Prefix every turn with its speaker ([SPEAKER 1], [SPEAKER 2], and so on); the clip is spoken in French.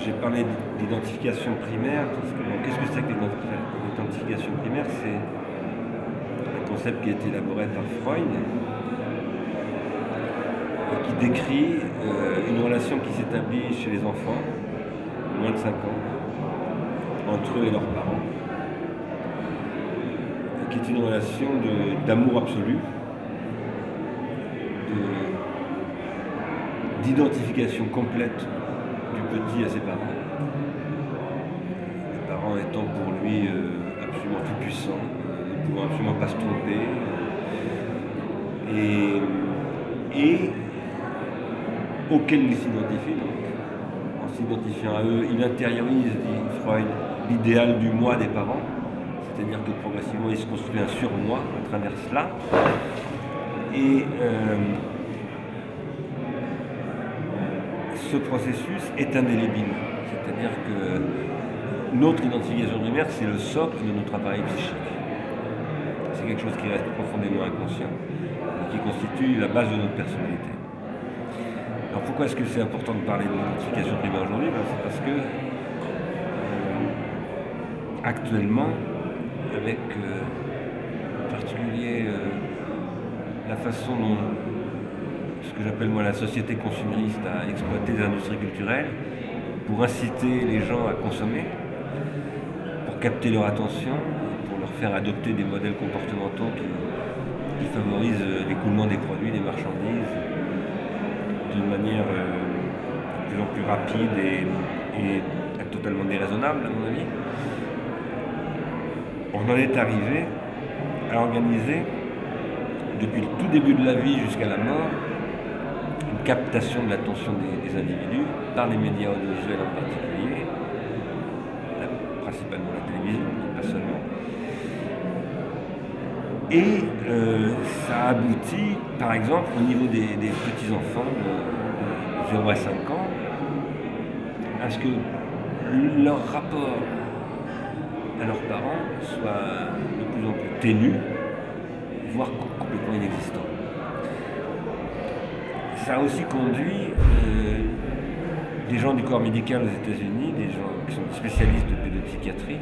[SPEAKER 1] j'ai parlé d'identification primaire, parce que bon, qu'est-ce que c'est que l'identification primaire? C'est un concept qui a été élaboré par Freud, qui décrit une relation qui s'établit chez les enfants, moins de 5 ans, entre eux et leurs parents, qui est une relation d'amour absolu, d'identification complète du petit à ses parents, les parents étant pour lui absolument tout puissants, ne pouvant absolument pas se tromper, et auquel il s'identifie. En s'identifiant à eux, il intériorise, dit Freud, l'idéal du moi des parents, c'est-à-dire que progressivement il se construit un surmoi à travers cela. Et ce processus est indélébile, c'est-à-dire que notre identification primaire, c'est le socle de notre appareil psychique. C'est quelque chose qui reste profondément inconscient et qui constitue la base de notre personnalité. Alors pourquoi est-ce que c'est important de parler de l'identification primaire aujourd'hui? C'est parce que actuellement, avec en particulier la façon dont ce que j'appelle moi la société consumériste a exploité les industries culturelles pour inciter les gens à consommer, pour capter leur attention, pour leur faire adopter des modèles comportementaux qui favorisent l'écoulement des produits, des marchandises, d'une manière de plus en plus rapide et totalement déraisonnable, à mon avis. On en est arrivé à organiser, depuis le tout début de la vie jusqu'à la mort, une captation de l'attention des individus par les médias audiovisuels en particulier, principalement la télévision, mais pas seulement. Et ça aboutit, par exemple, au niveau des petits-enfants de 0 à 5 ans, à ce que leur rapport à leurs parents soit de plus en plus ténu, voire complètement inexistant. Ça a aussi conduit des gens du corps médical aux États-Unis, des gens qui sont spécialistes de pédopsychiatrie,